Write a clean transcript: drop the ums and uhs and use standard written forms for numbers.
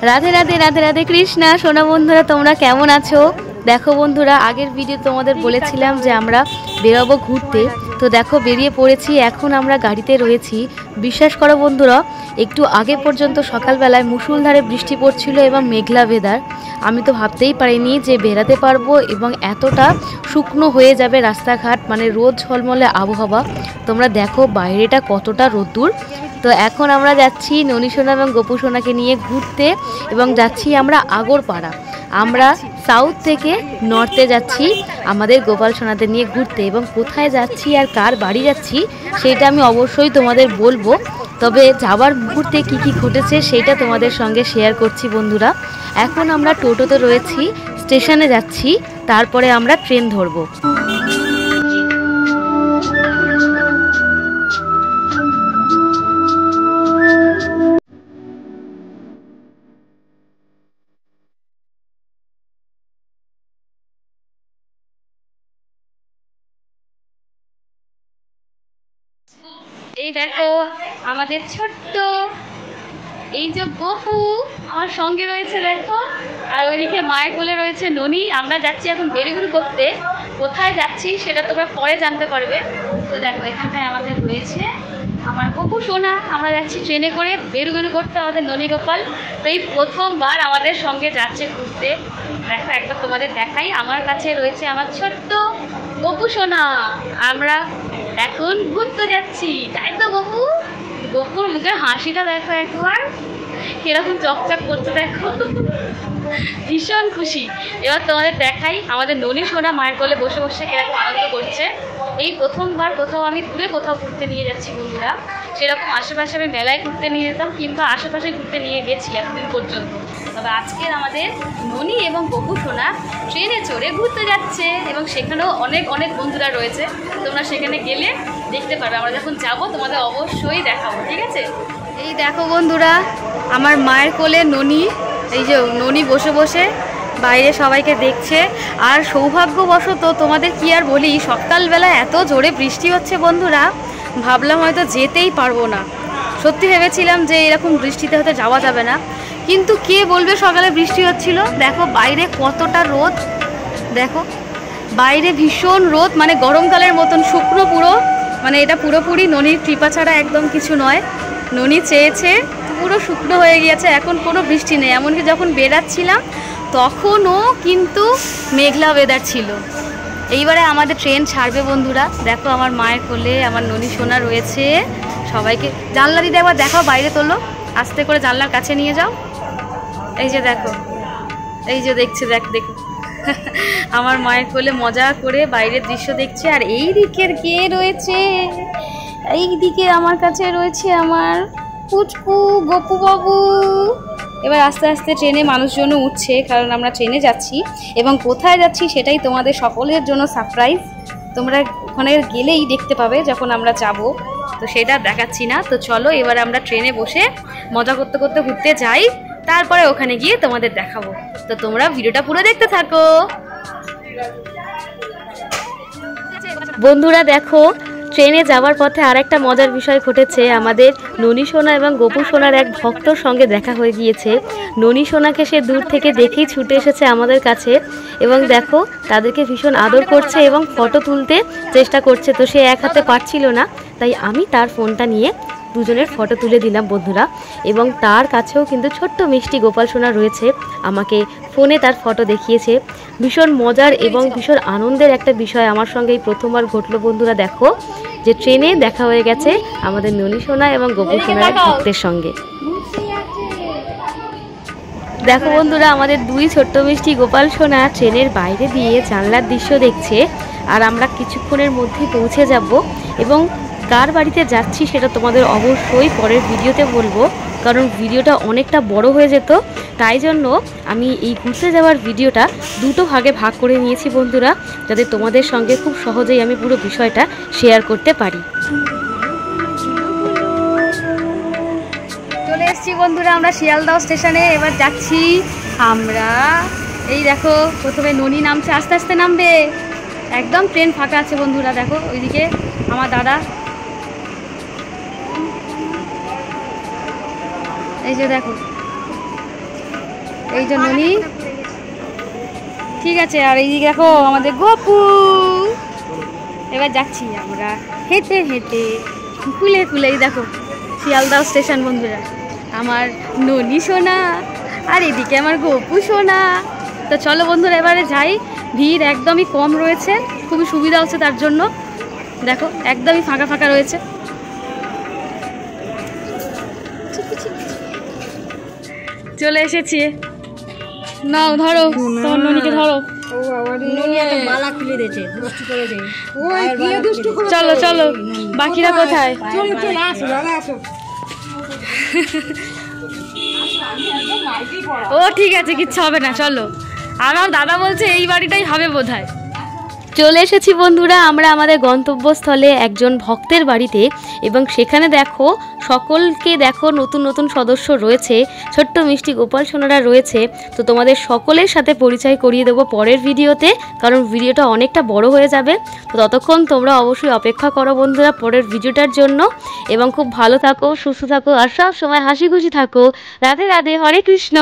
রাধে রাধে রাধে রাধে কৃষ্ণা। সোনা বন্ধুরা, তোমরা কেমন আছো? দেখো বন্ধুরা, আগের ভিডিও তোমাদের বলেছিলাম যে আমরা বেরোবো ঘুরতে, তো দেখো বেরিয়ে পড়েছি। এখন আমরা গাড়িতে রয়েছি। বিশ্বাস করো বন্ধুরা, একটু আগে পর্যন্ত সকালবেলায় মুষলধারে বৃষ্টি পড়ছিল এবং মেঘলা ওয়েদার। আমি তো ভাবতেই পারিনি যে বেরাতে পারবো এবং এতটা শুকনো হয়ে যাবে রাস্তাঘাট, মানে রোদ ঝলমলে আবহাওয়া। তোমরা দেখো বাইরেটা কতটা রোদ্দুর। তো এখন আমরা যাচ্ছি ননী সোনা এবং গোপু সোনাকে নিয়ে ঘুরতে এবং যাচ্ছি আমরা আগরপাড়া। আমরা সাউথ থেকে নর্থে যাচ্ছি আমাদের গোপাল সোনাদের নিয়ে ঘুরতে, এবং কোথায় যাচ্ছি আর কার বাড়ি যাচ্ছি সেটা আমি অবশ্যই তোমাদের বলবো। তবে যাওয়ার মুহূর্তে কি কি ঘটেছে সেটা তোমাদের সঙ্গে শেয়ার করছি বন্ধুরা। এখন আমরা টোটোতে রয়েছি, স্টেশনে যাচ্ছি, তারপরে আমরা ট্রেন ধরবো। এই দেখো আমাদের ছোট্ট এই যে গপু আমার সঙ্গে রয়েছে, দেখো। আর ওইদিকে মায়ের কোলে রয়েছে ননী। আমরা যাচ্ছি এখন বেরিগুড়ি করতে। কোথায় যাচ্ছি সেটা তোমরা পরে জানতে পারবে। তো দেখো এখানটায় আমাদের রয়েছে আমার গপু সোনা। আমরা যাচ্ছি ট্রেনে করে বেরুগুড়ি করতে, আমাদের ননী গোপাল। তো এই প্রথমবার আমাদের সঙ্গে যাচ্ছে ঘুরতে। দেখো একবার তোমাদের দেখাই, আমার কাছে রয়েছে আমার ছোট্ট গপু সোনা। আমরা এখন ঘুরতে যাচ্ছি, তাই তো গপু? গপুর মুখের হাসিটা দেখো একবার, কিরকম চকচক করতে, দেখো ভীষণ খুশি। এবার তোমাদের দেখাই আমাদের ননী সোনা মায়ের কোলে বসে বসে কিরকম আনন্দ করছে। এই প্রথমবার কোথাও আমি দূরে কোথাও ঘুরতে নিয়ে যাচ্ছি বন্ধুরা। সেরকম আশেপাশে আমি মেলায় ঘুরতে নিয়ে যেতাম কিংবা আশেপাশে ঘুরতে নিয়ে গেছি এতদিন পর্যন্ত। তবে আজকের আমাদের ননী এবং গপু সোনা ট্রেনে চড়ে ঘুরতে যাচ্ছে, এবং সেখানেও অনেক অনেক বন্ধুরা রয়েছে। তোমরা সেখানে গেলে দেখতে পারবে। আমরা যখন যাবো তোমাদের অবশ্যই দেখাবো, ঠিক আছে? এই দেখো বন্ধুরা, আমার মায়ের কোলে ননী। এই যে ননী বসে বসে বাইরে সবাইকে দেখছে। আর সৌভাগ্যবশত তোমাদের কি আর বলি, সকালবেলা এত জোরে বৃষ্টি হচ্ছে বন্ধুরা, ভাবলাম হয়তো যেতেই পারবো না। সত্যি ভেবেছিলাম যে এরকম বৃষ্টিতে হয়তো যাওয়া যাবে না, কিন্তু কে বলবে সকালে বৃষ্টি হচ্ছিল। দেখো বাইরে কতটা রোদ, দেখো বাইরে ভীষণ রোদ, মানে গরমকালের মতন শুকনো পুরো। মানে এটা পুরোপুরি ননীর কৃপা ছাড়া একদম কিছু নয়। ননী চেয়েছে, পুরো শুকনো হয়ে গিয়েছে, এখন কোনো বৃষ্টি নেই। এমনকি যখন বেরাচ্ছিলাম তখনও কিন্তু মেঘলা ওয়েদার ছিল। এইবারে আমাদের ট্রেন ছাড়বে বন্ধুরা। দেখো আমার মায়ের কোলে আমার ননী সোনা রয়েছে। সবাইকে জানলা দিতে একবার দেখাও, বাইরে তোলো, আস্তে করে জানলার কাছে নিয়ে যাও। এই যে দেখো, এই যে দেখছে, দেখো আমার মায়ের কোলে মজা করে বাইরের দৃশ্য দেখছে। আর এই দিকের কে রয়েছে? এই দিকে আমার কাছে রয়েছে আমার পুচকু গপু বাবু। এবার আস্তে আস্তে ট্রেনে মানুষজনও উঠছে, কারণ আমরা ট্রেনে যাচ্ছি এবং কোথায় যাচ্ছি সেটাই তোমাদের সকলের জন্য সারপ্রাইজ। তোমরা ওখানে গেলেই দেখতে পাবে যখন আমরা যাব, তো সেটা দেখাচ্ছি না। তো চলো এবার আমরা ট্রেনে বসে মজা করতে করতে ঘুরতে যাই, তারপরে ওখানে গিয়ে তোমাদের দেখাবো। তো তোমরা ভিডিওটা পুরো দেখতে থাকো বন্ধুরা। দেখো ট্রেনে যাওয়ার পথে আর একটা মজার বিষয় ঘটেছে। আমাদের ননী সোনা এবং গোপু সোনার এক ভক্তর সঙ্গে দেখা হয়ে গিয়েছে। ননী সোনাকে সে দূর থেকে দেখেই ছুটে এসেছে আমাদের কাছে, এবং দেখো তাদেরকে ভীষণ আদর করছে এবং ফটো তুলতে চেষ্টা করছে। তো সে এক হাতে পারছিল না, তাই আমি তার ফোনটা নিয়ে দুজনের ফটো তুলে দিলাম বন্ধুরা। এবং তার কাছেও কিন্তু ছোট্ট মিষ্টি গোপাল সোনা রয়েছে, আমাকে ফোনে তার ফটো দেখিয়েছে। ভীষণ মজার এবং ভীষণ আনন্দের একটা বিষয় আমার সঙ্গে এই প্রথমবার ঘটলো বন্ধুরা। দেখো যে ট্রেনে দেখা হয়ে গেছে আমাদের ননী সোনা এবং গোপু সোনার ভক্তের সঙ্গে। দেখো বন্ধুরা, আমাদের দুই ছোট্ট মিষ্টি গোপাল সোনা ট্রেনের বাইরে দিয়ে জানলার দৃশ্য দেখছে। আর আমরা কিছুক্ষণের মধ্যেই পৌঁছে যাব, এবং কার বাড়িতে যাচ্ছি সেটা তোমাদের অবশ্যই পরের ভিডিওতে বলবো, কারণ ভিডিওটা অনেকটা বড় হয়ে যেত। তাই জন্য আমি এই ঘুরতে যাওয়ার ভিডিওটা দুটো ভাগে ভাগ করে নিয়েছি বন্ধুরা, যাতে তোমাদের সঙ্গে খুব সহজেই আমি পুরো বিষয়টা শেয়ার করতে পারি। চলে এসেছি বন্ধুরা আমরা শিয়ালদহ স্টেশনে। এবার যাচ্ছি আমরা। এই দেখো প্রথমে ননী নামছে, আস্তে আস্তে নামবে, একদম ট্রেন ফাঁকা আছে বন্ধুরা। দেখো ওইদিকে আমার দাদা, এই যে দেখো এই যে ননি, ঠিক আছে। আর এইদিকে দেখো আমাদের গপু। এবার যাচ্ছি আমরা হেঁটে হেঁটে কুলে কুলে। দেখো শিয়ালদাহ স্টেশন বন্ধুরা, আমার ননি সোনা আর এদিকে আমার গপু সোনা। তো চলো বন্ধুরা এবারে যাই। ভিড় একদমই কম রয়েছে, খুবই সুবিধা হচ্ছে তার জন্য। দেখো একদমই ফাঁকা ফাঁকা রয়েছে। চলে এসেছি, নাও ধরো তোমার ননিকে ধরো। চলো চলো, বাকিরা কোথায়? ও ঠিক আছে, কিচ্ছু হবে না, চলো। আমার দাদা বলছে এই বাড়িটাই হবে বোধহয়। চলে এসেছি বন্ধুরা আমরা আমাদের গন্তব্যস্থলে, একজন ভক্তের বাড়িতে। এবং সেখানে দেখো সকলকে দেখো নতুন নতুন সদস্য রয়েছে, ছোট্ট মিষ্টি গোপাল সোনারা রয়েছে। তো তোমাদের সকলের সাথে পরিচয় করিয়ে দেবো পরের ভিডিওতে, কারণ ভিডিওটা অনেকটা বড় হয়ে যাবে। তো ততক্ষণ তোমরা অবশ্যই অপেক্ষা করো বন্ধুরা পরের ভিডিওটার জন্য। এবং খুব ভালো থাকো, সুস্থ থাকো আর সব সময় হাসি খুশি থাকো। রাধে রাধে, হরে কৃষ্ণ।